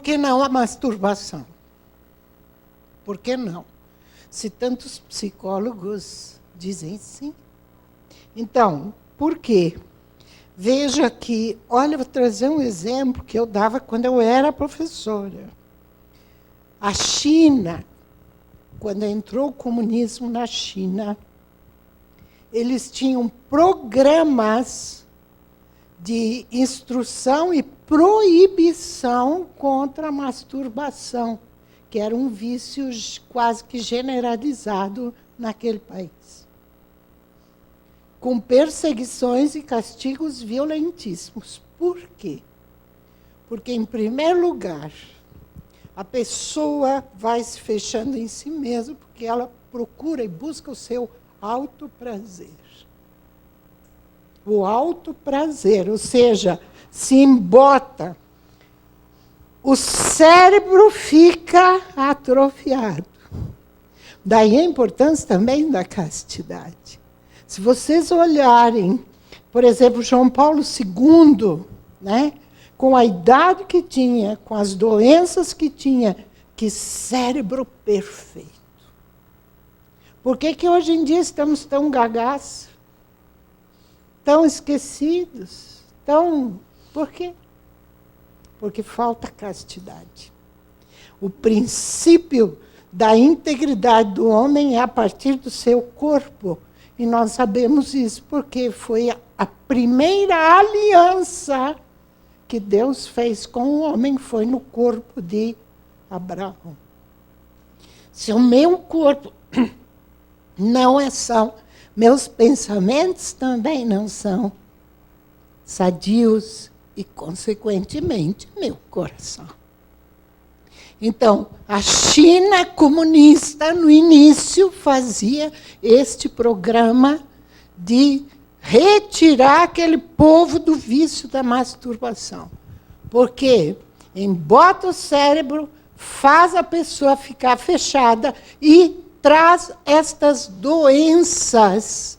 que não a masturbação? Por que não? Se tantos psicólogos dizem sim. Então, por quê? Veja que, olha, vou trazer um exemplo que eu dava quando eu era professora. A China, quando entrou o comunismo na China, eles tinham programas de instrução e proibição contra a masturbação, que era um vício quase que generalizado naquele país, com perseguições e castigos violentíssimos. Por quê? Porque, em primeiro lugar, a pessoa vai se fechando em si mesma, porque ela procura e busca o seu autoprazer. O autoprazer, ou seja, se embota, o cérebro fica atrofiado. Daí a importância também da castidade. Se vocês olharem, por exemplo, João Paulo II, né, com a idade que tinha, com as doenças que tinha, que cérebro perfeito. Por que hoje em dia estamos tão gagás? Tão esquecidos? Por quê? Porque falta castidade. O princípio da integridade do homem é a partir do seu corpo. E nós sabemos isso porque foi a primeira aliança que Deus fez com o homem, foi no corpo de Abraão. Se o meu corpo não é são, meus pensamentos também não são sadios e, consequentemente, meu coração. Então, a China comunista, no início, fazia este programa de retirar aquele povo do vício da masturbação. Porque embota o cérebro, faz a pessoa ficar fechada e traz estas doenças.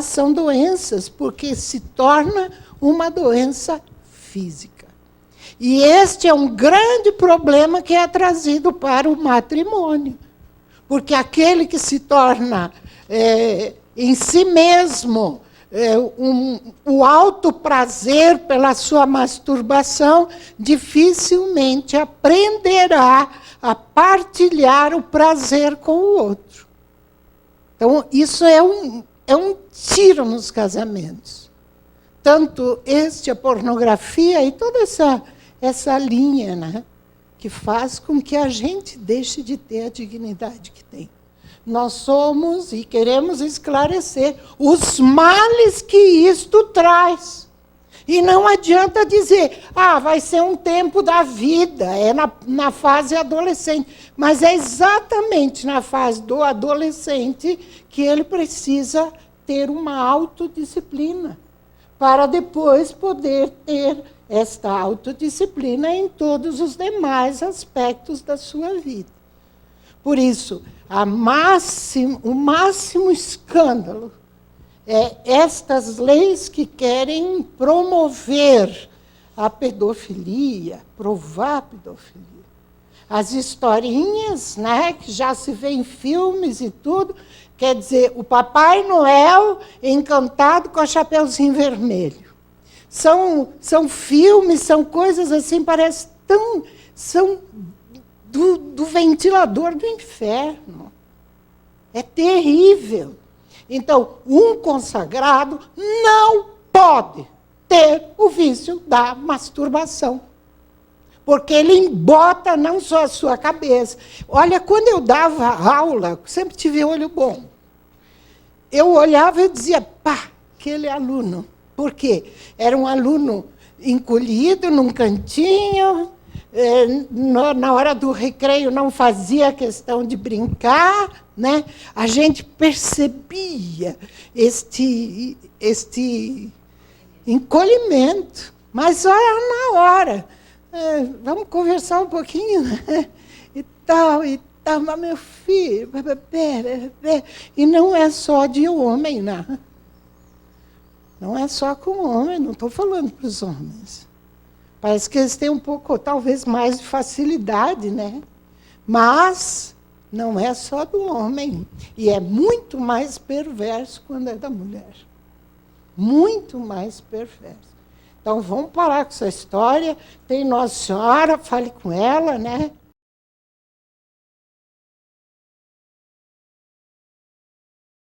São doenças, porque se torna uma doença física. E este é um grande problema que é trazido para o matrimônio. Porque aquele que se torna em si mesmo o alto prazer pela sua masturbação, dificilmente aprenderá a partilhar o prazer com o outro. Então, isso é um tiro nos casamentos. Tanto a pornografia e toda essa linha, né, que faz com que a gente deixe de ter a dignidade que tem. Nós somos e queremos esclarecer os males que isto traz. E não adianta dizer, vai ser um tempo da vida, é na fase adolescente. Mas é exatamente na fase do adolescente que ele precisa ter uma autodisciplina, para depois poder ter esta autodisciplina em todos os demais aspectos da sua vida. Por isso, o máximo escândalo é estas leis que querem promover a pedofilia, provar a pedofilia. As historinhas, né, que já se vê em filmes e tudo, quer dizer, o Papai Noel encantado com a Chapeuzinho Vermelho. São filmes, são coisas assim, parece são do ventilador do inferno. É terrível. Então, um consagrado não pode ter o vício da masturbação. Porque ele embota não só a sua cabeça. Olha, quando eu dava aula, sempre tive olho bom. Eu olhava e dizia, aquele aluno. Por quê? Era um aluno encolhido num cantinho, na hora do recreio não fazia questão de brincar, né? A gente percebia este encolhimento. Mas olha na hora. Vamos conversar um pouquinho, né? E tal, mas meu filho, e não é só de homem, né? Não é só com homem, não estou falando para os homens. Parece que eles têm um pouco, talvez, mais de facilidade, né? Mas não é só do homem. E é muito mais perverso quando é da mulher. Muito mais perverso. Então, vamos parar com essa história. Tem Nossa Senhora, fale com ela, né?